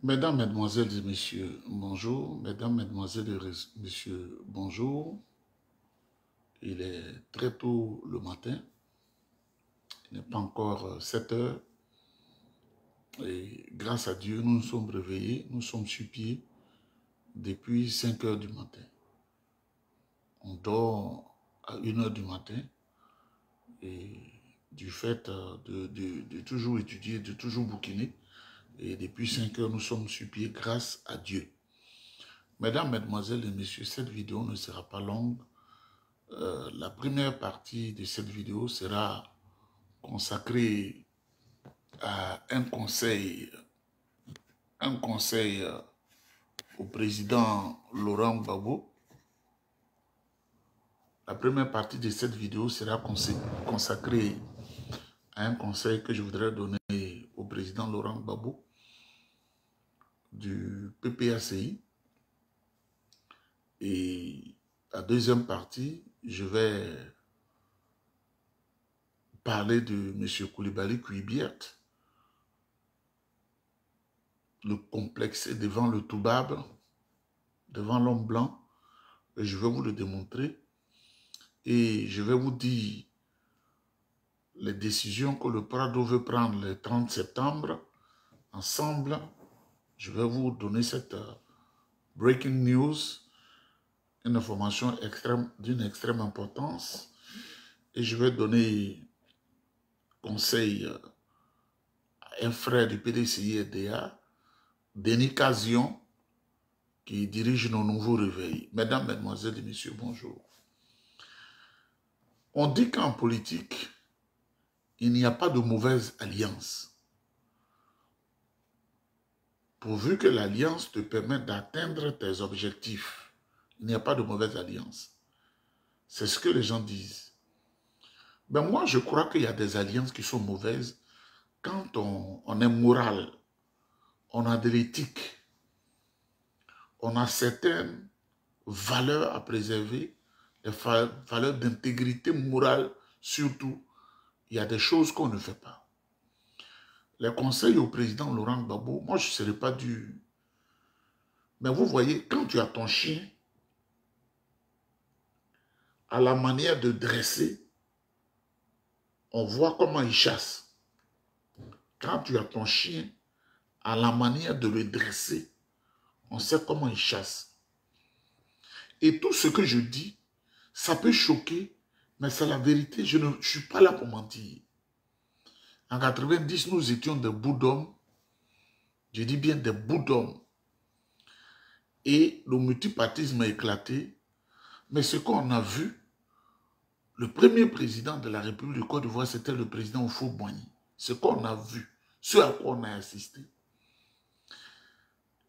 Mesdames, Mesdemoiselles et Messieurs, bonjour. Mesdames, Mesdemoiselles et Messieurs, bonjour. Il est très tôt le matin. Il n'est pas encore 7 heures. Et grâce à Dieu, nous nous sommes réveillés, nous sommes sur pied depuis 5 heures du matin. On dort à 1 heure du matin et du fait de toujours étudier, de toujours bouquiner. Et depuis 5 heures, nous sommes sur pied grâce à Dieu. Mesdames, Mesdemoiselles et Messieurs, cette vidéo ne sera pas longue. La première partie de cette vidéo sera consacrée à un conseil au président Laurent Gbagbo. La première partie de cette vidéo sera consacrée à un conseil que je voudrais donner au président Laurent Gbagbo du PPACI. Et la deuxième partie, je vais parler de M. Koulibaly Kouibiet, le complexé devant le Toubab, devant l'homme blanc. Et je vais vous le démontrer. Et je vais vous dire les décisions que le Prado veut prendre le 30 septembre. Ensemble, je vais vous donner cette breaking news, une information d'une extrême importance. Et je vais donner conseil à un frère du PDCI-RDA, Denis Casion, qui dirige nos nouveaux réveils. Mesdames, Mesdemoiselles et Messieurs, bonjour. On dit qu'en politique, il n'y a pas de mauvaise alliance. Pourvu que l'alliance te permette d'atteindre tes objectifs, il n'y a pas de mauvaise alliance. C'est ce que les gens disent. Ben moi, je crois qu'il y a des alliances qui sont mauvaises quand on est moral, on a de l'éthique, on a certaines valeurs à préserver, des valeurs d'intégrité morale surtout. Il y a des choses qu'on ne fait pas. Les conseils au président Laurent Gbagbo, moi je ne serais pas dur. Mais vous voyez, quand tu as ton chien, à la manière de dresser, on voit comment il chasse. Quand tu as ton chien, à la manière de le dresser, on sait comment il chasse. Et tout ce que je dis, ça peut choquer, mais c'est la vérité. Je ne suis pas là pour mentir. En 90, nous étions des bouts d'hommes. Je dis bien des bouts d'hommes. Et le multipartisme a éclaté. Mais ce qu'on a vu, le premier président de la République de Côte d'Ivoire, c'était le président Houphouët-Boigny. Ce qu'on a vu, ce à quoi on a assisté.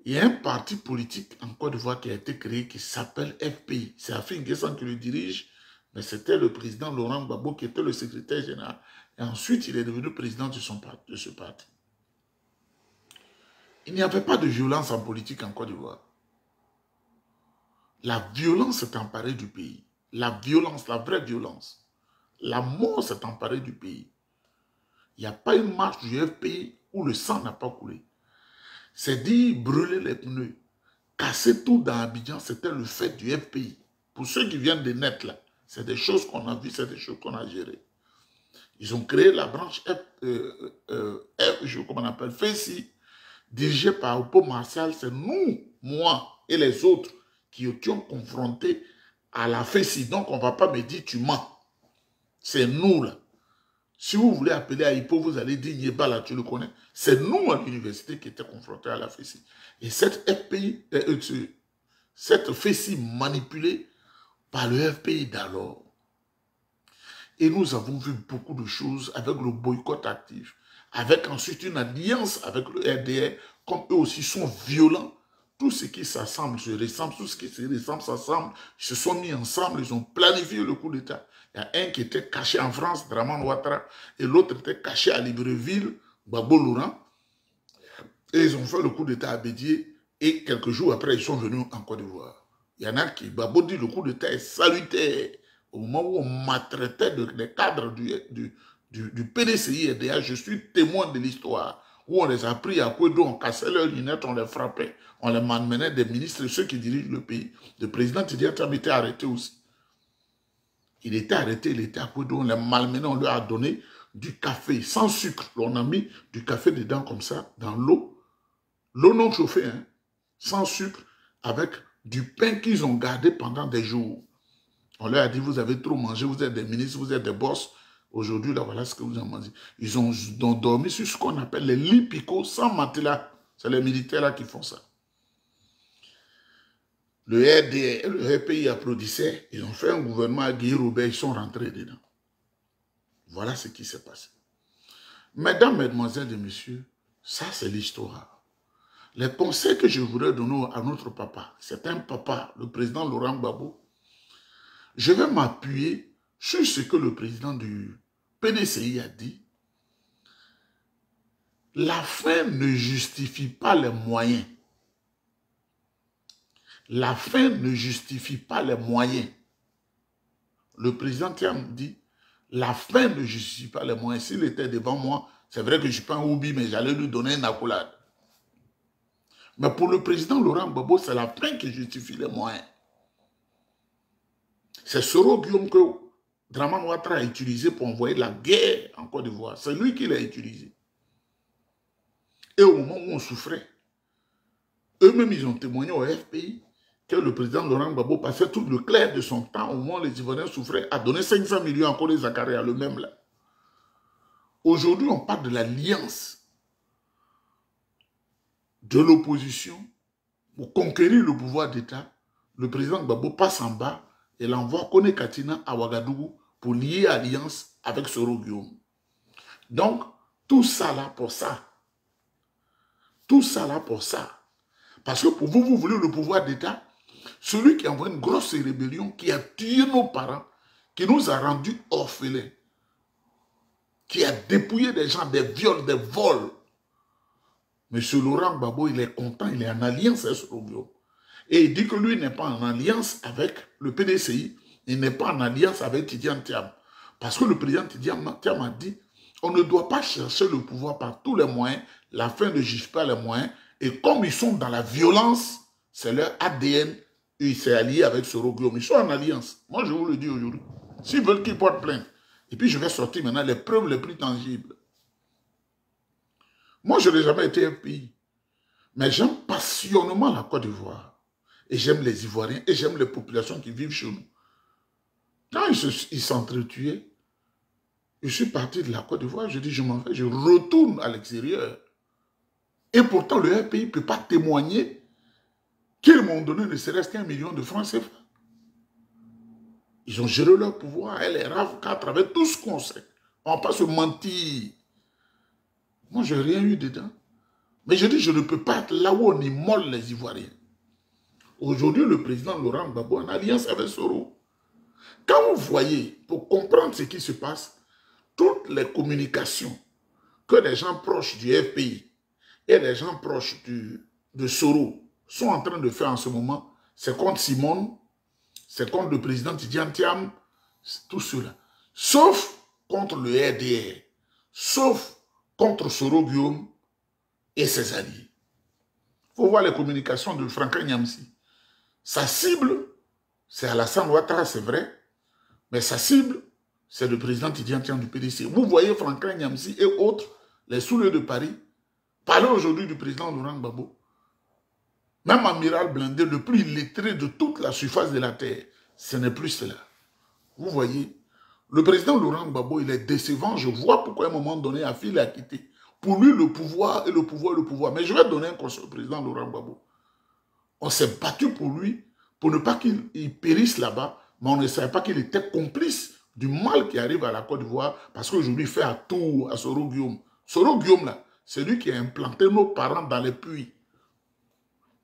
Il y a un parti politique en Côte d'Ivoire qui a été créé qui s'appelle FPI. C'est Afrique Nguessan qui le dirige, mais c'était le président Laurent Gbagbo qui était le secrétaire général. Et ensuite, il est devenu président de ce parti. Il n'y avait pas de violence en politique en Côte d'Ivoire. La violence s'est emparée du pays. La violence, la vraie violence. La mort s'est emparée du pays. Il n'y a pas une marche du FPI où le sang n'a pas coulé. C'est dire brûler les pneus, casser tout dans Abidjan, c'était le fait du FPI. Pour ceux qui viennent des nets là, c'est des choses qu'on a vues, c'est des choses qu'on a gérées. Ils ont créé la branche comment on appelle, FECI, dirigée par Oppo Martial. C'est nous, moi et les autres, qui étions confrontés à la FECI. Donc on ne va pas me dire tu mens. C'est nous là. Si vous voulez appeler à Hippo, vous allez dire Nieba là, tu le connais. C'est nous à l'université qui étaient confrontés à la FECI. Et cette FPI, cette FECI manipulée par le FPI d'alors. Et nous avons vu beaucoup de choses avec le boycott actif, avec ensuite une alliance avec le RDR, comme eux aussi sont violents. Tout ce qui s'assemble se ressemble, tout ce qui se ressemble s'assemble. Ils se sont mis ensemble, ils ont planifié le coup d'État. Il y a un qui était caché en France, Draman Ouattara, et l'autre était caché à Libreville, Gbagbo Laurent. Et ils ont fait le coup d'État à Bédié, et quelques jours après, ils sont venus en Côte d'Ivoire. Il y en a qui, Gbagbo dit, le coup d'État est salutaire. Au moment où on maltraitait les cadres du PDCI-RDA, je suis témoin de l'histoire. où on les a pris à Kouedo, on cassait leurs lunettes, on les frappait, on les malmenait des ministres, ceux qui dirigent le pays. Le président Tidjane Thiam était arrêté aussi. Il était arrêté, il était à Kouedo, on les malmenait, on lui a donné du café sans sucre. On a mis du café dedans comme ça, dans l'eau. L'eau non chauffée, hein, sans sucre, avec du pain qu'ils ont gardé pendant des jours. On leur a dit, vous avez trop mangé, vous êtes des ministres, vous êtes des boss. Aujourd'hui, là, voilà ce que vous avez mangé. Ils ont dormi sur ce qu'on appelle les lits picots sans matelas. C'est les militaires là qui font ça. Le RDR, le RPI applaudissait. Ils ont fait un gouvernement à Guy Robert, ils sont rentrés dedans. Voilà ce qui s'est passé. Mesdames, mesdemoiselles et messieurs, ça c'est l'histoire. Les conseils que je voudrais donner à notre papa, c'est un papa, le président Laurent Gbagbo. Je vais m'appuyer sur ce que le président du PDCI a dit. La fin ne justifie pas les moyens. La fin ne justifie pas les moyens. Le président Thiam dit, la fin ne justifie pas les moyens. S'il était devant moi, c'est vrai que je ne suis pas un oubi, mais j'allais lui donner une accolade. Mais pour le président Laurent Gbagbo, c'est la fin qui justifie les moyens. C'est Soro Guillaume que Draman Ouattara a utilisé pour envoyer la guerre en Côte d'Ivoire. C'est lui qui l'a utilisé. Et au moment où on souffrait, eux-mêmes, ils ont témoigné au FPI que le président Laurent Gbagbo passait tout le clair de son temps au moment où les Ivoiriens souffraient, a donné 500 millions encore les Zakaria, le même là. Aujourd'hui, on parle de l'alliance de l'opposition pour conquérir le pouvoir d'État. Le président Gbagbo passe en bas et l'envoie Kone Katina à Ouagadougou pour lier alliance avec Soro Guillaume. Donc, tout ça là pour ça. Tout ça là pour ça. Parce que pour vous, vous voulez le pouvoir d'État. Celui qui a envoyé une grosse rébellion, qui a tué nos parents, qui nous a rendus orphelins, qui a dépouillé des gens, des viols, des vols. Monsieur Laurent Gbagbo, il est content, il est en alliance avec Soro Guillaume. Et il dit que lui n'est pas en alliance avec le PDCI, il n'est pas en alliance avec Tidjane Thiam. Parce que le président Tidjane Thiam a dit, on ne doit pas chercher le pouvoir par tous les moyens, la fin ne juge pas les moyens, et comme ils sont dans la violence, c'est leur ADN, et il s'est allié avec Soro Guillaume. Ils sont en alliance. Moi, je vous le dis aujourd'hui. S'ils veulent qu'ils portent plainte, et puis je vais sortir maintenant les preuves les plus tangibles. Moi, je n'ai jamais été un pays, mais j'aime passionnément la Côte d'Ivoire. Et j'aime les Ivoiriens, et j'aime les populations qui vivent chez nous. Quand ils s'entretuaient, je suis parti de la Côte d'Ivoire, je dis, je m'en vais, je retourne à l'extérieur. Et pourtant, le RPI ne peut pas témoigner qu'ils m'ont donné ne serait-ce qu'1 million de francs CFA. Ils ont géré leur pouvoir, et les RAF, à travers tout ce qu'on sait. On ne va pas se mentir. Moi, je n'ai rien eu dedans. Mais je dis, je ne peux pas être là où on immole les Ivoiriens. Aujourd'hui, le président Laurent Gbagbo en alliance avec Soro. Quand vous voyez, pour comprendre ce qui se passe, toutes les communications que les gens proches du FPI et les gens proches de Soro sont en train de faire en ce moment, c'est contre Simone, c'est contre le président Tidjane Thiam, tout cela. Sauf contre le RDR, sauf contre Soro Guillaume et ses alliés. Il faut voir les communications de Franklin Nyamsi. Sa cible, c'est Alassane Ouattara, c'est vrai, mais sa cible, c'est le président Tidjane Thiam du PDC. Vous voyez Franklin Nyamsi et autres, les sous-lieux de Paris, parler aujourd'hui du président Laurent Gbagbo. Même Amiral Blindé, le plus illettré de toute la surface de la terre, ce n'est plus cela. Vous voyez, le président Laurent Gbagbo, il est décevant. Je vois pourquoi à un moment donné, Afil a quitté. Pour lui, le pouvoir et le pouvoir et le pouvoir. Mais je vais donner un conseil au président Laurent Gbagbo. On s'est battu pour lui, pour ne pas qu'il périsse là-bas, mais on ne savait pas qu'il était complice du mal qui arrive à la Côte d'Ivoire, parce qu'aujourd'hui, il fait un tour à Soro Guillaume. Soro Guillaume, là, c'est lui qui a implanté nos parents dans les puits.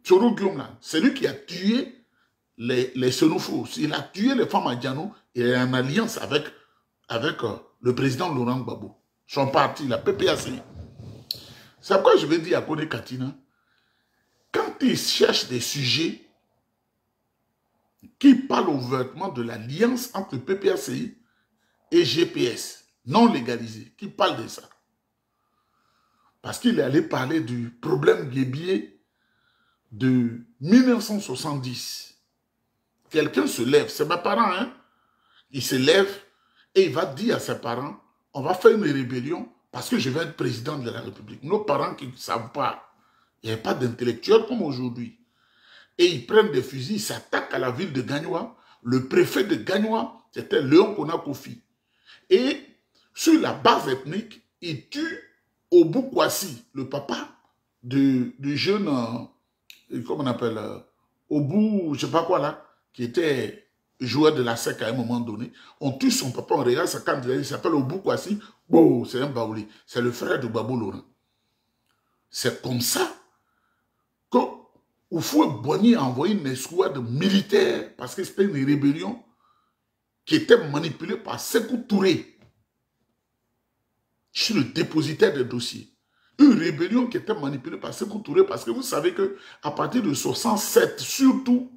Soro Guillaume, là, c'est lui qui a tué les Sénoufos. Il a tué les femmes à Djano, il est en alliance avec le président Laurent Gbagbo. Son parti, la PPACI. C'est pourquoi je vais dire à Kone Katina, quand ils cherchent des sujets qui parlent ouvertement de l'alliance entre le PPACI et GPS, non légalisé, qui parlent de ça. Parce qu'il est allé parler du problème guébier de 1970. Quelqu'un se lève, c'est mes parents, hein? Il se lève et il va dire à ses parents, on va faire une rébellion parce que je vais être président de la République. Nos parents qui ne savent pas, il n'y avait pas d'intellectuels comme aujourd'hui. Et ils prennent des fusils, ils s'attaquent à la ville de Gagnoa. Le préfet de Gagnoa, c'était Léon Kona Kofi. Et sur la base ethnique, ils tuent Obu Kwasi, le papa du jeune, comment on appelle, Obu, je ne sais pas quoi là, qui était joueur de la SEC à un moment donné. On tue son papa, on regarde sa carte, il s'appelle Obu Kwasi. Bon, c'est un Baouli, c'est le frère de Babou Laurent. C'est comme ça que Oufoué Boigny a envoyé une escouade militaire parce que c'était une rébellion qui était manipulée par Sékou Touré. Je suis le dépositaire des dossiers. Une rébellion qui était manipulée par Sékou Touré parce que vous savez qu'à partir de 67, surtout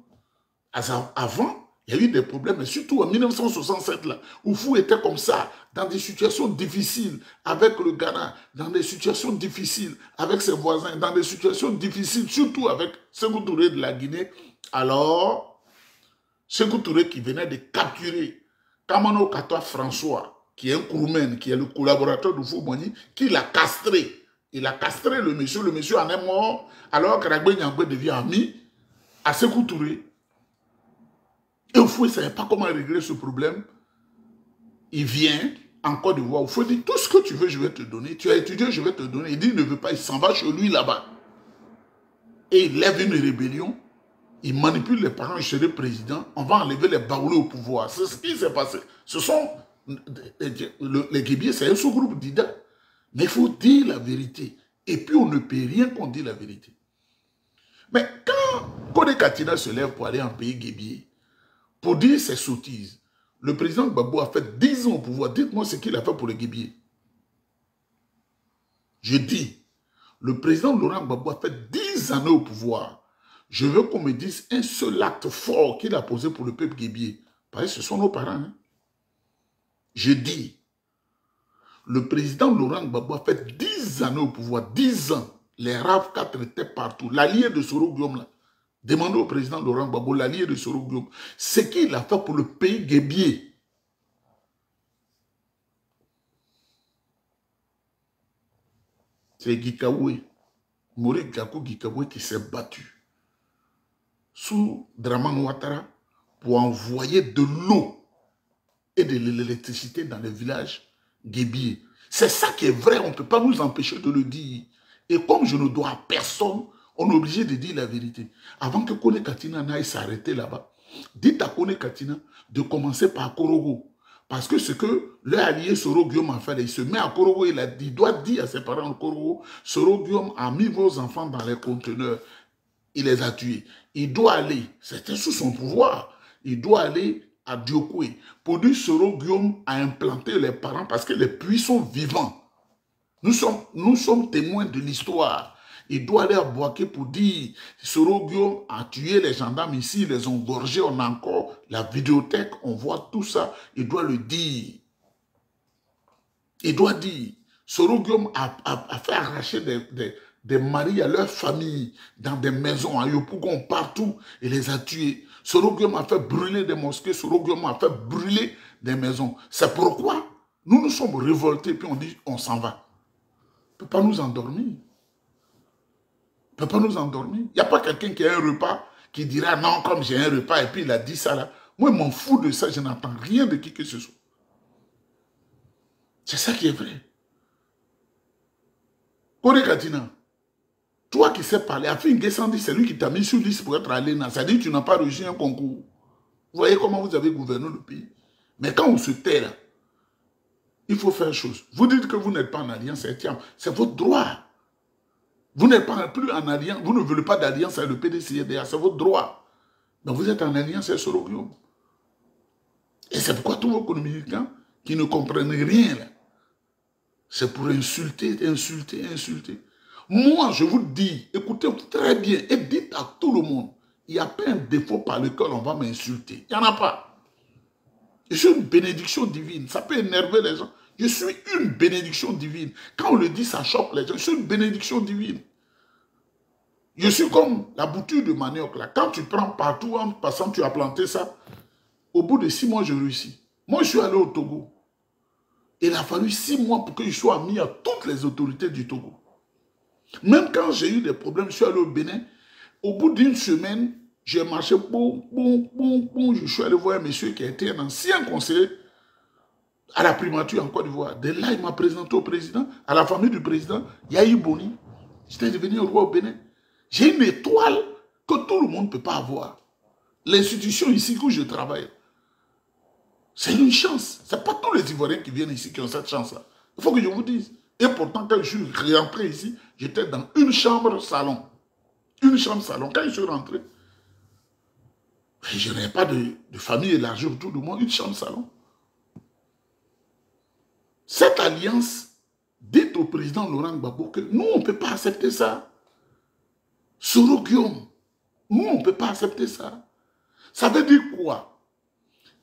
avant, il y a eu des problèmes, mais surtout en 1967, là, Oufou était comme ça, dans des situations difficiles avec le Ghana, dans des situations difficiles avec ses voisins, dans des situations difficiles, surtout avec Sékou Touré de la Guinée. Alors, Sékou Touré qui venait de capturer Kamano Katoa François, qui est un Kouroumen, qui est le collaborateur d'Oufou Boigny, qui l'a castré. Il a castré le monsieur en est mort, alors que Ragbe Nyangbe devient ami à Sékou Touré. Et Oufou ne savait pas comment régler ce problème. Il vient en Côte d'Ivoire. Oufou dit, tout ce que tu veux, je vais te donner. Tu as étudié, je vais te donner. Il dit, il ne veut pas, il s'en va chez lui là-bas. Et il lève une rébellion. Il manipule les parents chez le président. On va enlever les Baoulés au pouvoir. C'est ce qui s'est passé. Ce sont, les Guébiers, c'est un sous-groupe d'Ida. Mais il faut dire la vérité. Et puis on ne peut rien qu'on dise la vérité. Mais quand Kone Katina se lève pour aller en pays Guébier, pour dire ses sottises, le président Gbagbo a fait 10 ans au pouvoir. Dites-moi ce qu'il a fait pour les Guébiers. Je dis, le président Laurent Gbagbo a fait 10 années au pouvoir. Je veux qu'on me dise un seul acte fort qu'il a posé pour le peuple guébier. Parce que ce sont nos parents. Hein? Je dis, le président Laurent Gbagbo a fait 10 années au pouvoir. 10 ans. Les RAV4 étaient partout. L'allié de Soro Guillaume, là. Demandez au président Laurent Gbagbo, l'allié de Soro Guillaume, ce qu'il a fait pour le pays guébier. C'est Gikaoué, Maurice Gakou Gikaoué qui s'est battu sous Draman Ouattara pour envoyer de l'eau et de l'électricité dans les villages guébiers. C'est ça qui est vrai, on ne peut pas nous empêcher de le dire. Et comme je ne dois à personne, on est obligé de dire la vérité. Avant que Kone Katina n'aille s'arrêter là-bas, dites à Kone Katina de commencer par Korogo. Parce que ce que leur allié Soro Guillaume a fait, il se met à Korogo, il doit dire à ses parents Korogo, Soro Guillaume a mis vos enfants dans les conteneurs, il les a tués. Il doit aller, c'était sous son pouvoir, il doit aller à Diokoué pour dire Soro Guillaume a implanté les parents parce que les puits sont vivants. Nous sommes témoins de l'histoire. Il doit aller à Boaké pour dire Soro Guillaume a tué les gendarmes ici, ils les ont gorgés, on a encore la vidéothèque, on voit tout ça. Il doit le dire. Il doit dire Soro Guillaume a fait arracher des maris à leur famille dans des maisons à Yopougon, partout, et les a tués. Soro Guillaume a fait brûler des mosquées, Soro Guillaume a fait brûler des maisons. C'est pourquoi nous nous sommes révoltés, puis on dit on s'en va. On ne peut pas nous endormir. On ne peut pas nous endormir. Il n'y a pas quelqu'un qui a un repas qui dira non, comme j'ai un repas et puis il a dit ça là. Moi, je m'en fous de ça, je n'entends rien de qui que ce soit. C'est ça qui est vrai. Kone Katina, toi qui sais parler, Afin Guessandi, c'est lui qui t'a mis sur liste pour être à l'ENA. Ça dit que tu n'as pas reçu un concours. Vous voyez comment vous avez gouverné le pays. Mais quand on se tait là, il faut faire chose. Vous dites que vous n'êtes pas en alliance avec Thiam. C'est votre droit. Vous n'êtes pas plus en alliance. Vous ne voulez pas d'alliance avec le PDCDA. C'est votre droit. Mais vous êtes en alliance avec Soro Guillaume. Et c'est pourquoi tous vos communicants qui ne comprennent rien là, c'est pour insulter, insulter, insulter. Moi, je vous dis, écoutez très bien et dites à tout le monde, il n'y a pas un défaut par lequel on va m'insulter. Il n'y en a pas. Je suis une bénédiction divine. Ça peut énerver les gens. Je suis une bénédiction divine. Quand on le dit, ça choque les gens. Je suis une bénédiction divine. Je suis comme la bouture de manioc là. Quand tu prends partout en passant, tu as planté ça. Au bout de 6 mois, je réussis. Moi, je suis allé au Togo. Il a fallu 6 mois pour que je sois mis à toutes les autorités du Togo. Même quand j'ai eu des problèmes, je suis allé au Bénin. Au bout d'une semaine, j'ai marché, je suis allé voir un monsieur qui a été un ancien conseiller à la primature en Côte d'Ivoire. De là, il m'a présenté au président, à la famille du président, Yahi Boni. J'étais devenu roi au Bénin. J'ai une étoile que tout le monde ne peut pas avoir. L'institution ici où je travaille, c'est une chance. Ce n'est pas tous les Ivoiriens qui viennent ici qui ont cette chance-là. Il faut que je vous dise. Et pourtant, quand je suis rentré ici, j'étais dans une chambre-salon. Une chambre-salon. Quand je suis rentré, je n'avais pas de famille élargie autour de moi, une chambre-salon. Cette alliance dit au président Laurent Gbagbo que nous, on ne peut pas accepter ça. Soro Guillaume, nous, on ne peut pas accepter ça. Ça veut dire quoi?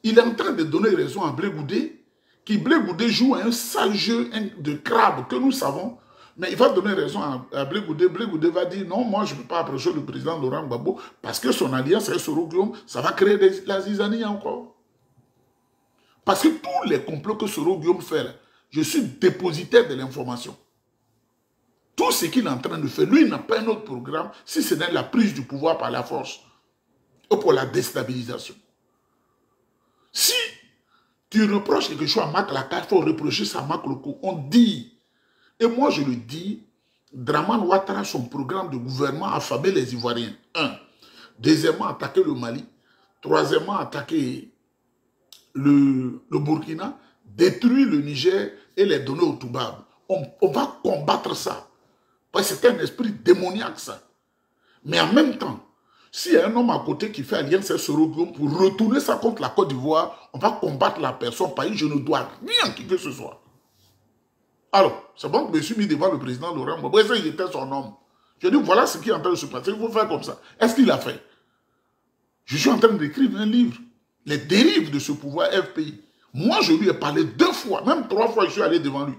Il est en train de donner raison à Blé Goudé, qui Blé Goudé joue un sale jeu de crabe que nous savons, mais il va donner raison à Blé Goudé. Blé Goudé va dire non, moi je ne peux pas approcher le président Laurent Gbagbo parce que son alliance avec Soro Guillaume, ça va créer la zizanie encore. Parce que tous les complots que Soro Guillaume fait, là, je suis dépositaire de l'information. Tout ce qu'il est en train de faire, lui, il n'a pas un autre programme si ce n'est la prise du pouvoir par la force ou pour la déstabilisation. Si tu reproches quelque chose à Mac Laka, il faut reprocher ça à Mac Loko. On dit, et moi je le dis, Draman Ouattara, son programme de gouvernement a affamé les Ivoiriens. 1. Deuxièmement, attaquer le Mali. Troisièmement, attaquer le Burkina, détruire le Niger et les donner au Toubab. On va combattre ça. Parce que c'est un esprit démoniaque, ça. Mais en même temps, s'il y a un homme à côté qui fait alliance avec Soro Guillaume pour retourner ça contre la Côte d'Ivoire, on va combattre la personne. Parce que je ne dois rien qui que ce soit. Alors, c'est bon que je me suis mis devant le président Laurent Gbagbo. Il était son homme. Je dis, voilà ce qui est en train de se passer. Il faut faire comme ça. Est-ce qu'il a fait? Je suis en train d'écrire un livre. Les dérives de ce pouvoir FPI. Moi, je lui ai parlé 2 fois, même 3 fois, je suis allé devant lui.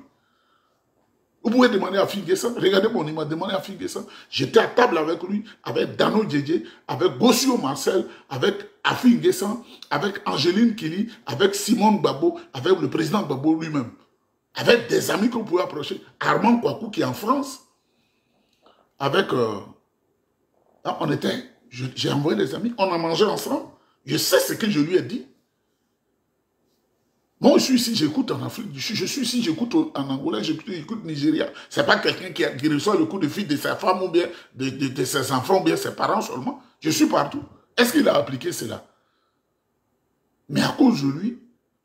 Vous pouvez demander à Finguessan. Regardez il m'a demandé à Finguessan. J'étais à table avec lui, avec Dano Djedje, avec Gossio Marcel, avec Afinguessan, avec Angéline Kili, avec Simone Gbagbo, avec le président Gbagbo lui-même. Avec des amis qu'on pouvait approcher. Armand Kouakou qui est en France. Avec... j'ai envoyé des amis, on a mangé ensemble. Je sais ce que je lui ai dit. Moi, je suis ici, j'écoute en Afrique. Je suis ici, j'écoute en Angola, j'écoute Nigeria. Ce n'est pas quelqu'un qui reçoit le coup de fil de sa femme ou bien de ses enfants ou bien ses parents seulement. Je suis partout. Est-ce qu'il a appliqué cela? Mais à cause de lui,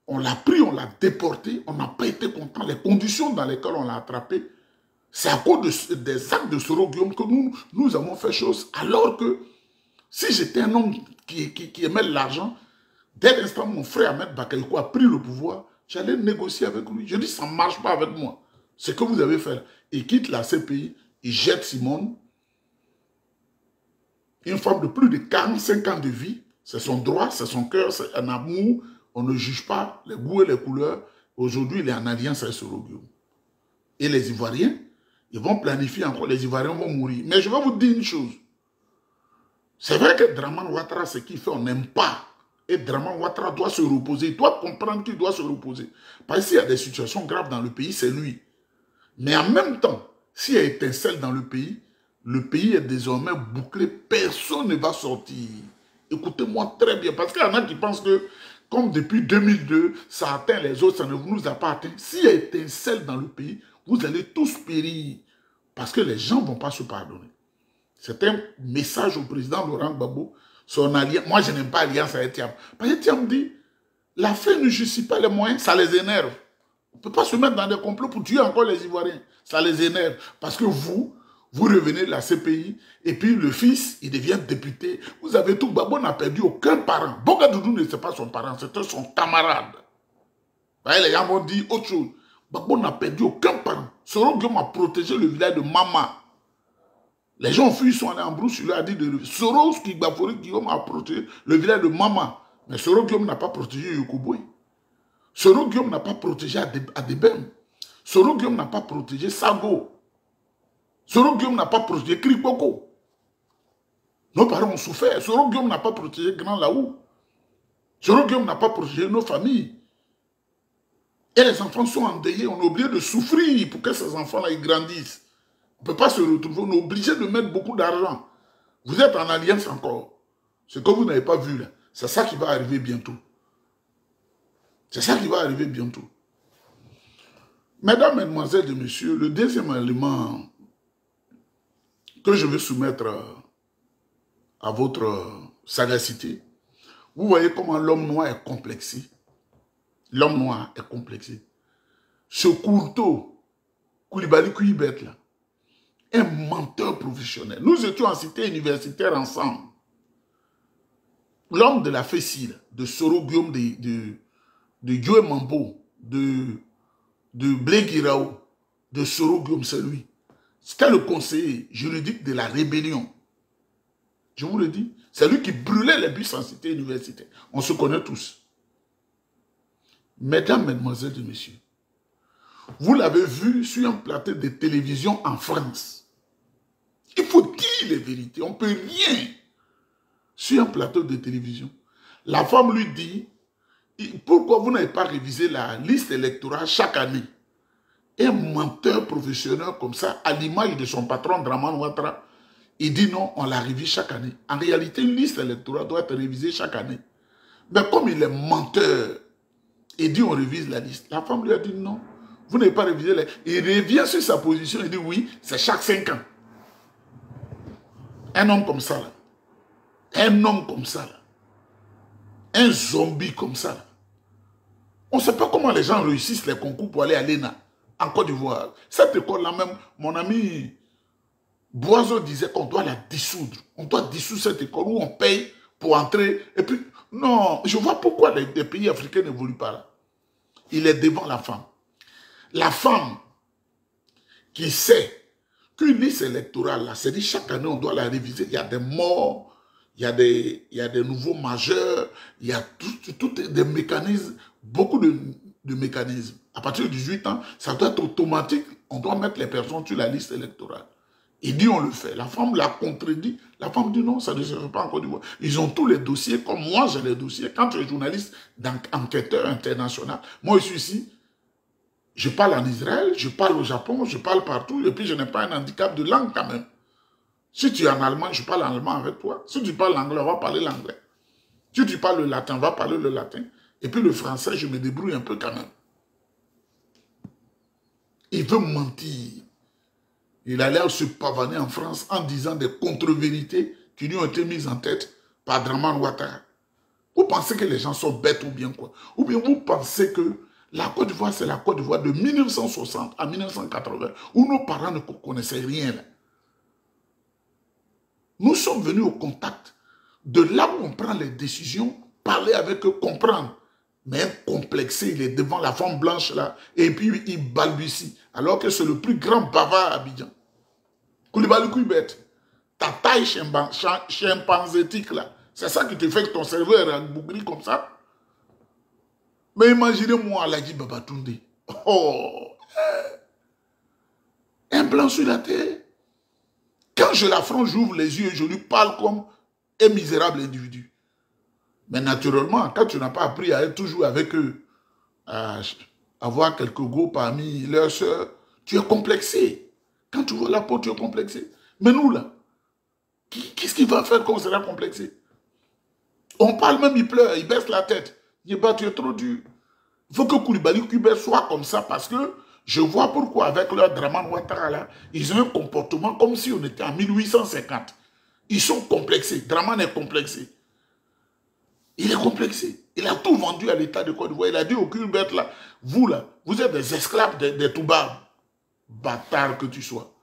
on l'a pris, on l'a déporté, on n'a pas été content. Les conditions dans lesquelles on l'a attrapé, c'est à cause des actes de Soro Guillaume que nous avons fait chose. Alors que si j'étais un homme qui aimait l'argent, dès l'instant où mon frère Ahmed Bakayoko a pris le pouvoir, j'allais négocier avec lui. Je dis, ça ne marche pas avec moi. Ce que vous avez fait là. Il quitte la CPI, il jette Simone. Une femme de plus de 45 ans de vie, c'est son droit, c'est son cœur, c'est un amour. On ne juge pas les goûts et les couleurs. Aujourd'hui, il est en alliance avec Soro Guillaume. Et les Ivoiriens, ils vont planifier encore, les Ivoiriens vont mourir. Mais je vais vous dire une chose. C'est vrai que Draman Ouattara, ce qu'il fait, on n'aime pas. Et Draman Ouattara doit se reposer. Il doit comprendre qu'il doit se reposer. Parce que s'il y a des situations graves dans le pays, c'est lui. Mais en même temps, s'il y a étincelle dans le pays est désormais bouclé. Personne ne va sortir. Écoutez-moi très bien. Parce qu'il y en a qui pensent que, comme depuis 2002, ça atteint les autres, ça ne nous a pas atteint. S'il y a étincelle dans le pays, vous allez tous périr. Parce que les gens ne vont pas se pardonner. C'est un message au président Laurent Gbagbo. Son alliance, moi je n'aime pas l'alliance avec Thiam. Parce que Thiam dit, la fin ne justifie pas les moyens, ça les énerve. On ne peut pas se mettre dans des complots pour tuer encore les Ivoiriens. Ça les énerve. Parce que vous revenez de la CPI, et puis le fils, il devient député. Vous avez tout, Gbagbo n'a perdu aucun parent. Bogadoudou ne c'est pas son parent, c'était son camarade. Vous voyez, les gens vont dire autre chose. Gbagbo n'a perdu aucun parent. Soro Guillaume a protégé le village de Mama. Les gens ont fui, ils sont allés en brousse, il a dit de Soro Guillaume a protégé le village de Mama. Mais Soro Guillaume n'a pas protégé Yokouboui. Soro Guillaume n'a pas protégé Adebem. Soro Guillaume n'a pas protégé Sago. Soro Guillaume n'a pas protégé Kripoko. Nos parents ont souffert. Soro Guillaume n'a pas protégé Grand Laou. Soro Guillaume n'a pas protégé nos familles. Et les enfants sont endeuillés. On est obligé de souffrir pour que ces enfants-là ils grandissent. On ne peut pas se retrouver. On est obligé de mettre beaucoup d'argent. Vous êtes en alliance encore. Ce que vous n'avez pas vu là, c'est ça qui va arriver bientôt. C'est ça qui va arriver bientôt. Mesdames, Mesdemoiselles et Messieurs, le deuxième élément que je veux soumettre à votre sagacité, vous voyez comment l'homme noir est complexé. L'homme noir est complexé. Ce Courteau, Koulibaly Kouibet, là, un menteur professionnel. Nous étions en cité universitaire ensemble. L'homme de la Fessie, de Soro Guillaume, de Joe Mambo, de Blé Guirao, de Soro Guillaume, c'est lui. C'était le conseiller juridique de la rébellion. Je vous le dis, c'est lui qui brûlait les bus en cité universitaire. On se connaît tous. Mesdames, Mesdemoiselles et Messieurs, vous l'avez vu sur un plateau de télévision en France. Il faut dire les vérités. On ne peut rien sur un plateau de télévision. La femme lui dit, pourquoi vous n'avez pas révisé la liste électorale chaque année? Un menteur professionnel comme ça, à l'image de son patron Draman Ouattara, il dit non, on la révise chaque année. En réalité, une liste électorale doit être révisée chaque année. Mais comme il est menteur, il dit on révise la liste. La femme lui a dit non, vous n'avez pas révisé la liste. Il revient sur sa position et dit oui, c'est chaque 5 ans. Un homme comme ça, là. Un homme comme ça, là. Un zombie comme ça, là. On ne sait pas comment les gens réussissent les concours pour aller à l'ENA, en Côte d'Ivoire. Cette école-là même, mon ami Boiseau disait qu'on doit la dissoudre. On doit dissoudre cette école où on paye pour entrer. Et puis, non, je vois pourquoi les pays africains n'évoluent pas là. Il est devant la femme. La femme qui sait qu'une liste électorale, là, c'est dit chaque année, on doit la réviser. Il y a des morts, il y a des nouveaux majeurs, il y a tout des mécanismes, beaucoup de mécanismes. À partir de 18 ans, ça doit être automatique. On doit mettre les personnes sur la liste électorale. Il dit on le fait. La femme l'a contredit. La femme dit non, ça ne se fait pas en Côte d'Ivoire. Ils ont tous les dossiers, comme moi j'ai les dossiers. Quand tu es journaliste, enquêteur international, moi je suis ici, je parle en Israël, je parle au Japon, je parle partout, et puis je n'ai pas un handicap de langue quand même. Si tu es en allemand, je parle en allemand avec toi. Si tu parles l'anglais, on va parler l'anglais. Si tu parles le latin, on va parler le latin. Et puis le français, je me débrouille un peu quand même. Il veut mentir. Il allait se pavaner en France en disant des contre-vérités qui lui ont été mises en tête par Draman Ouattara. Vous pensez que les gens sont bêtes ou bien quoi? Ou bien vous pensez que la Côte d'Ivoire, c'est la Côte d'Ivoire de 1960 à 1980, où nos parents ne connaissaient rien. Là. Nous sommes venus au contact de là où on prend les décisions, parler avec eux, comprendre. Mais complexé, il est devant la femme blanche là, et puis il balbutie, alors que c'est le plus grand bavard à Abidjan. Koulibaly Kouibet, ta taille chimpanzétique là, c'est ça qui te fait que ton cerveau est rabougri comme ça. Mais imaginez-moi Alhaji Babatunde. Oh, un blanc sur la terre. Quand je l'affronte, j'ouvre les yeux et je lui parle comme un misérable individu. Mais naturellement, quand tu n'as pas appris à être toujours avec eux, à avoir quelques go parmi leurs soeurs, tu es complexé. Quand tu vois la peau, tu es complexé. Mais nous, là, qu'est-ce qu'il va faire qu'on sera complexé? On parle même, il pleure, il baisse la tête. Il dit, bah, tu es trop dur. Il faut que Koulibaly Kouibet soit comme ça parce que je vois pourquoi, avec leur Draman Ouattara, là, ils ont un comportement comme si on était en 1850. Ils sont complexés. Draman est complexé. Il est complexé. Il a tout vendu à l'État de Côte d'Ivoire. Il a dit au Kouibet, là, vous êtes des esclaves des Toubabs. Bâtard que tu sois.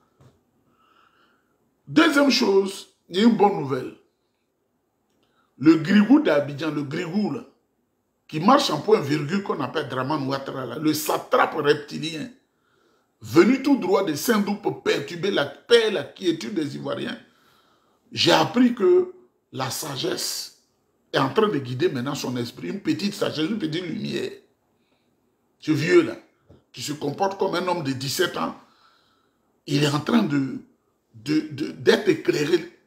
Deuxième chose, il y a une bonne nouvelle. Le grigou d'Abidjan, le grigou, là, qui marche en point virgule qu'on appelle Draman Ouattara, là, le satrape reptilien, venu tout droit de Saint-Dou pour perturber la paix et la quiétude des Ivoiriens, j'ai appris que la sagesse est en train de guider maintenant son esprit, une petite sagesse, une petite lumière. ce vieux-là, qui se comporte comme un homme de 17 ans, il est en train d'être éclairé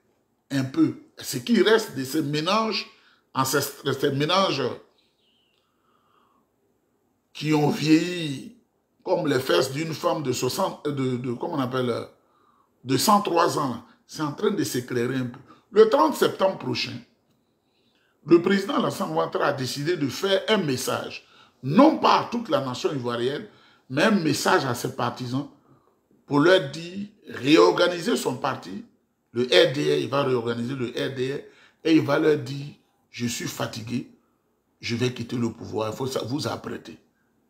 un peu. Ce qui reste de ces ménages, ces ménages qui ont vieilli comme les fesses d'une femme de 60, comment on appelle, de 103 ans, c'est en train de s'éclairer un peu. Le 30 septembre prochain, le président Alassane Ouattara a décidé de faire un message, non pas à toute la nation ivoirienne, mais un message à ses partisans pour leur dire, réorganiser son parti, le RDR, il va réorganiser le RDR, et il va leur dire, je suis fatigué, je vais quitter le pouvoir, il faut vous apprêter.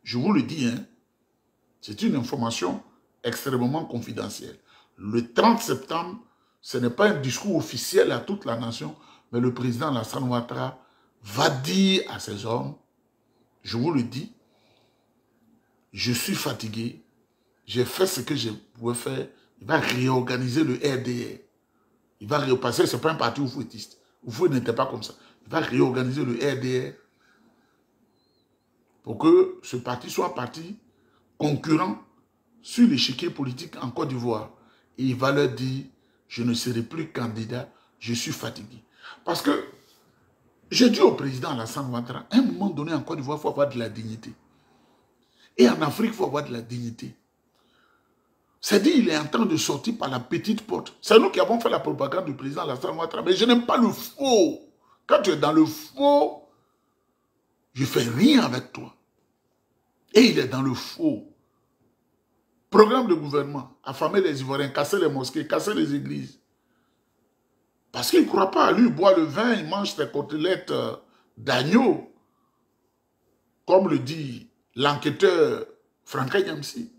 Je vous le dis, hein, c'est une information extrêmement confidentielle. Le 30 septembre, ce n'est pas un discours officiel à toute la nation, mais le président Alassane Ouattara va dire à ses hommes, je vous le dis, je suis fatigué, j'ai fait ce que je pouvais faire, il va réorganiser le RDR. Il va réorganiser, ce n'est pas un parti oufouetiste. Oufouet n'était pas comme ça. Il va réorganiser le RDR pour que ce parti soit un parti concurrent sur l'échiquier politique en Côte d'Ivoire. Et il va leur dire, je ne serai plus candidat, je suis fatigué. Parce que, j'ai dit au président Alassane Ouattara, à un moment donné en Côte d'Ivoire, il faut avoir de la dignité. Et en Afrique, il faut avoir de la dignité. C'est-à-dire qu'il est en train de sortir par la petite porte. C'est nous qui avons fait la propagande du président Alassane Ouattara. Mais je n'aime pas le faux. Quand tu es dans le faux, je ne fais rien avec toi. Et il est dans le faux. Programme de gouvernement, affamer les Ivoiriens, casser les mosquées, casser les églises. Parce qu'il ne croit pas. Lui, il boit le vin, il mange ses côtelettes d'agneau. Comme le dit l'enquêteur Franck Nyamsi.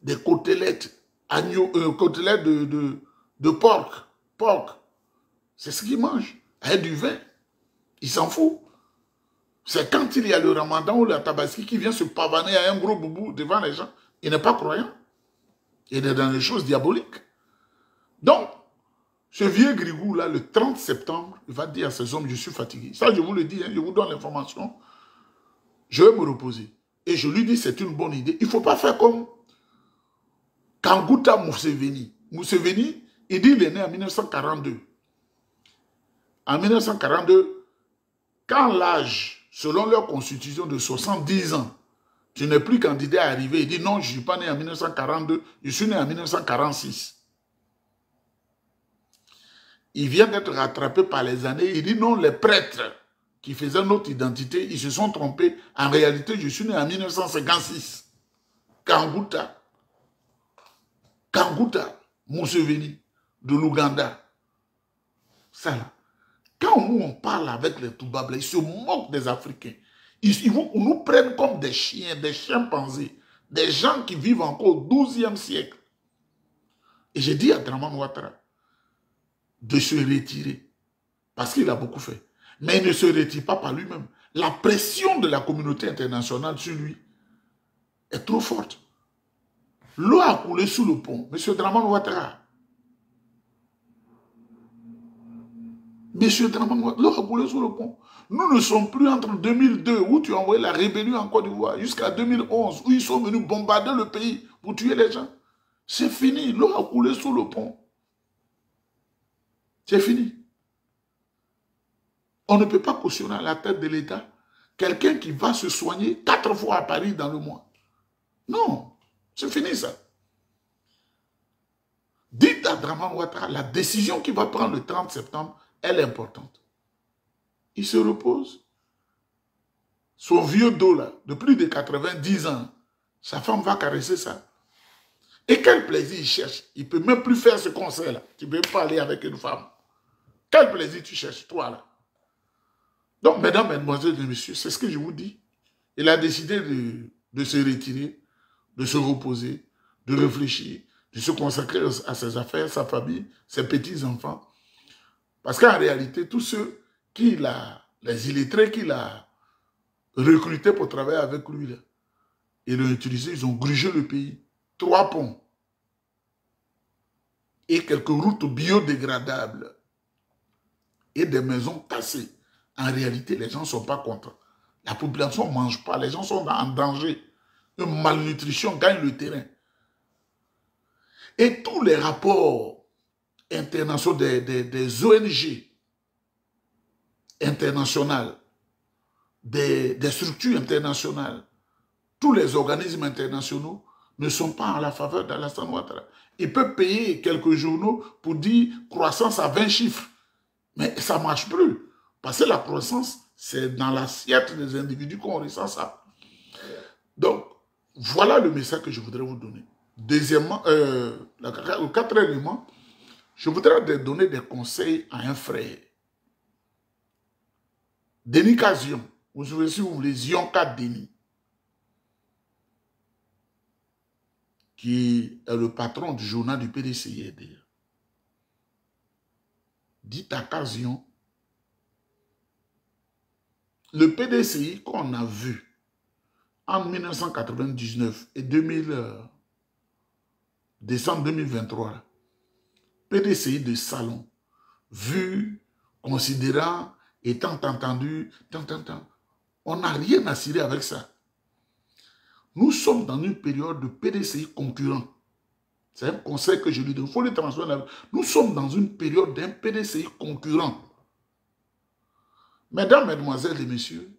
Des côtelettes, agneau, côtelettes de porc. Porc. C'est ce qu'il mange. Avec du vin. Il s'en fout. C'est quand il y a le ramadan ou la tabaski qui vient se pavaner à un gros boubou devant les gens. Il n'est pas croyant. Il est dans les choses diaboliques. Donc, ce vieux grigou-là, le 30 septembre, il va dire à ses hommes, je suis fatigué. Ça, je vous le dis, hein, je vous donne l'information. Je vais me reposer. Et je lui dis, c'est une bonne idée. Il ne faut pas faire comme Kanguta Museveni. Museveni, il dit qu'il est né en 1942. En 1942, quand l'âge, selon leur constitution de 70 ans, tu n'es plus candidat à arriver, il dit non, je ne suis pas né en 1942, je suis né en 1946. Il vient d'être rattrapé par les années, il dit non, les prêtres qui faisaient notre identité, ils se sont trompés. En réalité, je suis né en 1956. Kanguta Museveni de l'Ouganda. Ça là. Quand on parle avec les Toubabla, ils se moquent des Africains. Ils nous prennent comme des chiens, des chimpanzés, des gens qui vivent encore au XIIe siècle. Et j'ai dit à Dramane Ouattara de se retirer, parce qu'il a beaucoup fait. Mais il ne se retire pas par lui-même. La pression de la communauté internationale sur lui est trop forte. L'eau a coulé sous le pont. Monsieur Dramane Ouattara. Monsieur Dramane Ouattara, l'eau a coulé sous le pont. Nous ne sommes plus entre 2002, où tu as envoyé la rébellion en Côte d'Ivoire, jusqu'à 2011, où ils sont venus bombarder le pays pour tuer les gens. C'est fini. L'eau a coulé sous le pont. C'est fini. On ne peut pas cautionner à la tête de l'État quelqu'un qui va se soigner 4 fois à Paris dans le mois. Non, c'est fini ça. Dites à Dramane Ouattara, la décision qu'il va prendre le 30 septembre, elle est importante. Il se repose. Son vieux dos là, de plus de 90 ans, sa femme va caresser ça. Et quel plaisir il cherche. Il ne peut même plus faire ce concert-là. Tu ne peux pas aller avec une femme. Quel plaisir tu cherches, toi là. Donc, mesdames, mesdemoiselles et messieurs, c'est ce que je vous dis. Il a décidé de se retirer, de se reposer, de réfléchir, de se consacrer à ses affaires, sa famille, ses petits-enfants. Parce qu'en réalité, tous ceux les illettrés qu'il a recrutés pour travailler avec lui, là, ils l'ont utilisé, ils ont grugé le pays. 3 ponts. Et quelques routes biodégradables. Et des maisons cassées. En réalité, les gens ne sont pas contents. La population ne mange pas, les gens sont en danger. Une malnutrition gagne le terrain. Et tous les rapports internationaux des ONG internationales, des structures internationales, tous les organismes internationaux ne sont pas en la faveur d'Alassane Ouattara. Ils peuvent payer quelques journaux pour dire croissance à 20 chiffres. Mais ça ne marche plus. Parce que la croissance, c'est dans l'assiette des individus qu'on ressent ça. Donc, voilà le message que je voudrais vous donner. Deuxièmement, quatrièmement, je voudrais donner des conseils à un frère. Denis Kazion, vous savez si vous voulez, Zionka Denis, qui est le patron du journal du PDCI. Dit à Kazion, le PDCI qu'on a vu en 1999 et décembre 2023, PDCI de salon, vu, considérant, étant entendu, on n'a rien à cirer avec ça. Nous sommes dans une période de PDCI concurrent. C'est un conseil que je lui donne. Il faut le transmettre. Nous sommes dans une période d'un PDCI concurrent. Mesdames, mesdemoiselles et messieurs,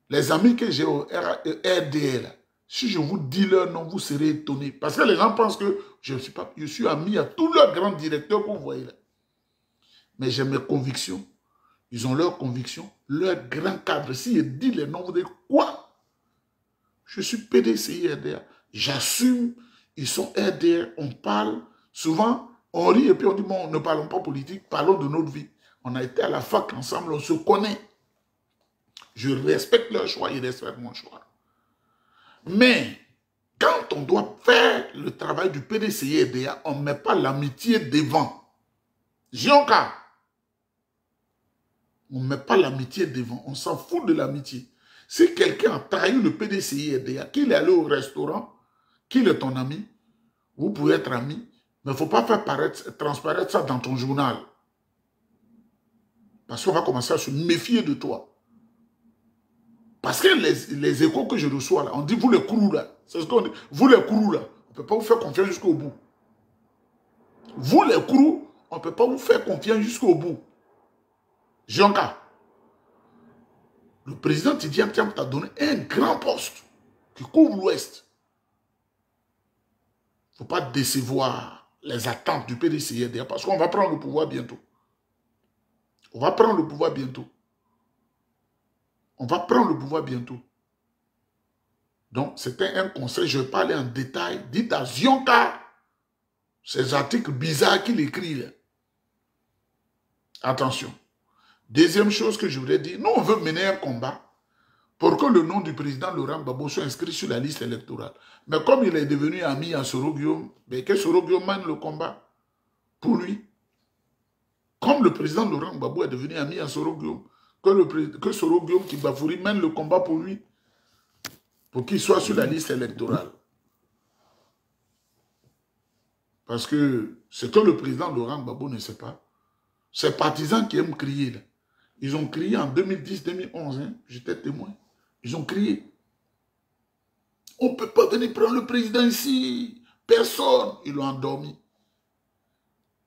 les amis que j'ai au RDL, si je vous dis leur nom, vous serez étonnés. Parce que les gens pensent que je suis ami à tous leurs grands directeurs que vous voyez là. Mais j'ai mes convictions. Ils ont leurs convictions, leurs grands cadres. Si je dis les noms, vous dites quoi? Je suis PDCI RDA. J'assume, ils sont RDA. On parle, souvent, on rit et puis on dit, bon, ne parlons pas politique, parlons de notre vie. On a été à la fac ensemble, on se connaît. Je respecte leur choix, ils respectent mon choix. Mais, quand on doit faire le travail du PDCI RDA, on ne met pas l'amitié devant. Zionka, on ne met pas l'amitié devant, on s'en fout de l'amitié. Si quelqu'un a trahi le PDCI RDA, qu'il est allé au restaurant, qu'il est ton ami, vous pouvez être ami, mais il ne faut pas faire transparaître ça dans ton journal. Parce qu'on va commencer à se méfier de toi. Parce que les échos que je reçois là, on dit vous les courous là, c'est ce qu'on dit, vous les courous là, on ne peut pas vous faire confiance jusqu'au bout. Vous les courous, on ne peut pas vous faire confiance jusqu'au bout. Zionka, le président Tidiane Tiam t'a donné un grand poste qui couvre l'Ouest. Il ne faut pas décevoir les attentes du PDCI parce qu'on va prendre le pouvoir bientôt. On va prendre le pouvoir bientôt. On va prendre le pouvoir bientôt. Donc, c'était un conseil, je vais pas aller en détail. Dites à Zionka, ces articles bizarres qu'il écrit là. Attention. Deuxième chose que je voulais dire, nous, on veut mener un combat pour que le nom du président Laurent Gbagbo soit inscrit sur la liste électorale. Mais comme il est devenu ami à Soro Guillaume, que Soro Guillaume mène le combat pour lui. Comme le président Laurent Gbagbo est devenu ami à Soro Guillaume, que Soro Guillaume qui Bafouri mène le combat pour lui, pour qu'il soit sur la liste électorale. Parce que ce que le président Laurent Gbagbo ne sait pas, ces partisans qui aiment crier, là, ils ont crié en 2010-2011, hein, j'étais témoin. Ils ont crié. On ne peut pas venir prendre le président ici. Personne. Ils l'ont endormi.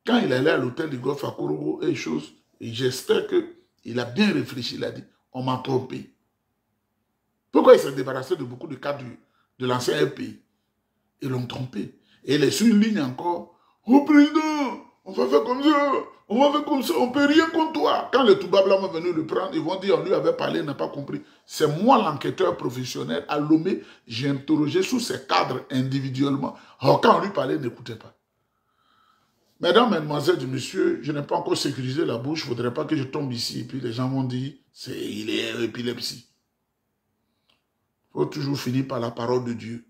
Quand il allait à l'hôtel du golf à Korogo et choses, et j'espère qu'il a bien réfléchi, il a dit, on m'a trompé. Pourquoi il s'est débarrassé de beaucoup de cas de l'ancien RPI? Ils l'ont trompé. Et il est sur une ligne encore. Oh président, on va faire comme ça. On va faire comme ça, on ne peut rien contre toi. Quand les Toubabla vont venir le prendre, ils vont dire, on lui avait parlé, il n'a pas compris. C'est moi l'enquêteur professionnel. À Lomé, j'ai interrogé sous ses cadres individuellement. Alors quand on lui parlait, il n'écoutait pas. Mesdames, mesdemoiselles et messieurs, je n'ai pas encore sécurisé la bouche. Il ne faudrait pas que je tombe ici. Et puis les gens vont dire, il est épilepsie. Il faut toujours finir par la parole de Dieu.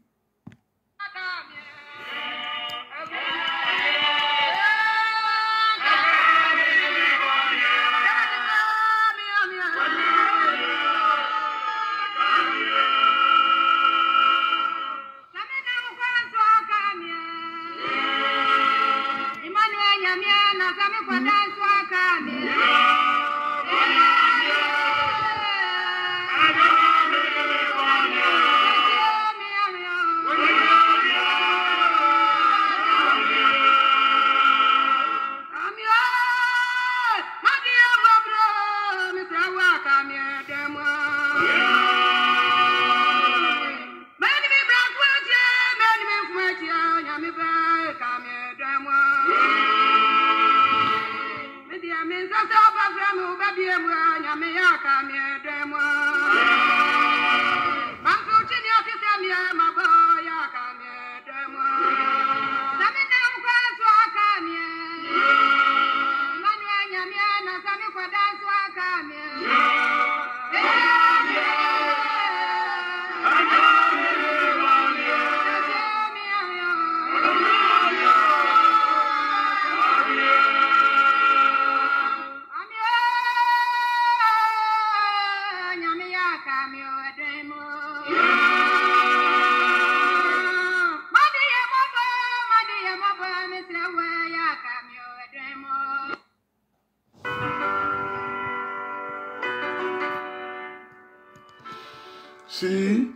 Si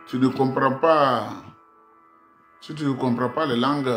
tu ne comprends pas, si tu ne comprends pas les langues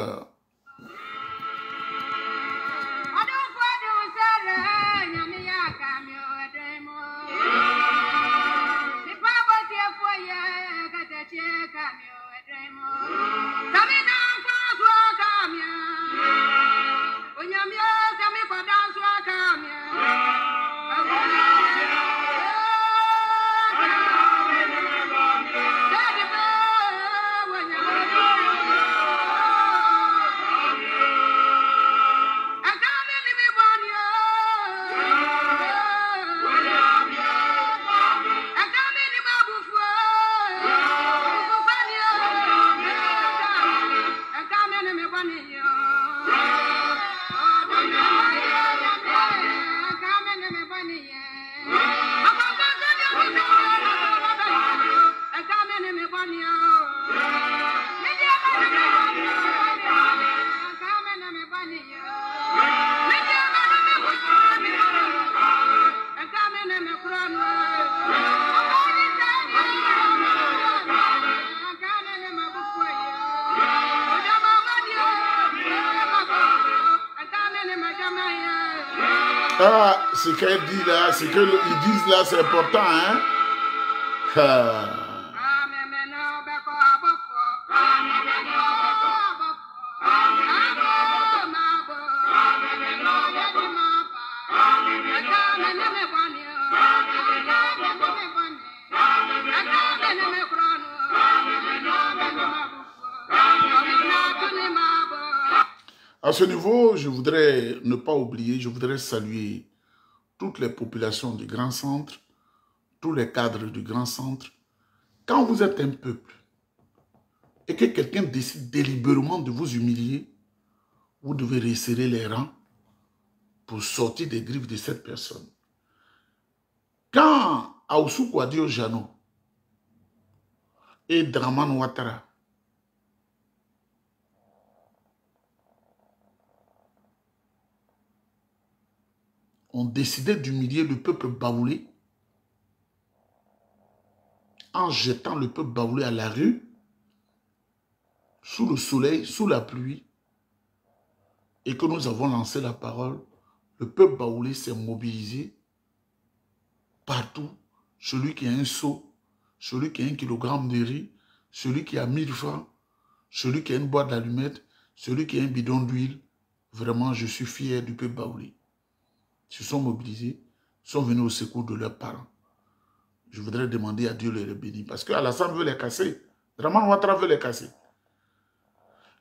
Ah, ce qu'elle dit là, ce qu'ils disent là, c'est important, hein? À ce niveau, je voudrais ne pas oublier, je voudrais saluer toutes les populations du Grand Centre, tous les cadres du Grand Centre. Quand vous êtes un peuple et que quelqu'un décide délibérément de vous humilier, vous devez resserrer les rangs pour sortir des griffes de cette personne. Quand Ahoussou Kouadio Jano et Dramane Ouattara ont décidé d'humilier le peuple baoulé en jetant le peuple baoulé à la rue, sous le soleil, sous la pluie, et que nous avons lancé la parole, le peuple baoulé s'est mobilisé partout. Celui qui a un seau, celui qui a 1 kilogramme de riz, celui qui a 1000 francs, celui qui a une boîte d'allumettes, celui qui a un bidon d'huile. Vraiment, je suis fier du peuple baoulé. Ils se sont mobilisés, sont venus au secours de leurs parents. Je voudrais demander à Dieu de les bénir. Parce qu'Alassane veut les casser. Dramane Ouattara veut les casser.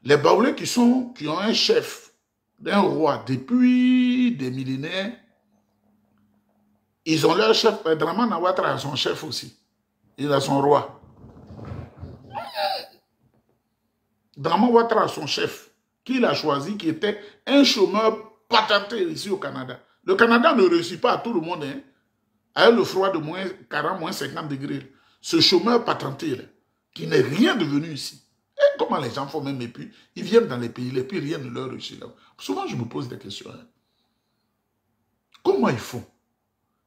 Les Baoulés qui ont un chef, d'un roi, depuis des millénaires, ils ont leur chef. Dramane Ouattara a son chef aussi. Il a son roi. Dramane Ouattara a son chef, qu'il a choisi, qui était un chômeur patenté ici au Canada. Le Canada ne réussit pas à tout le monde, hein, avec le froid de moins 40, moins 50 degrés. Ce chômeur patenté, là, qui n'est rien devenu ici. Et comment les gens font même, et puis ils viennent dans les pays rien ne leur réussit là. Souvent, je me pose des questions. Hein. Comment ils font?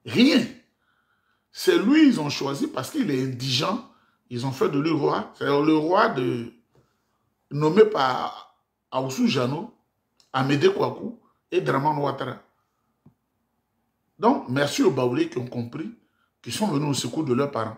Rien. C'est lui, ils ont choisi parce qu'il est indigent. Ils ont fait de lui roi. C'est le roi nommé par Ahoussou Jano, Amédée Kouakou et Dramane Ouattara. Donc, merci aux Baoulés qui ont compris, qui sont venus au secours de leurs parents.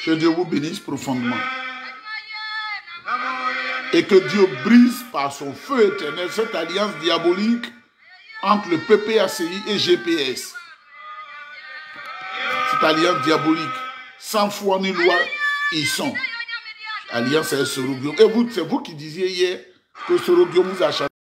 Que Dieu vous bénisse profondément. Et que Dieu brise par son feu éternel cette alliance diabolique entre le PPACI et GPS. Cette alliance diabolique, sans foi ni loi, ils sont. Alliance avec Soroguium. Et vous, c'est vous qui disiez hier que Soroguium vous a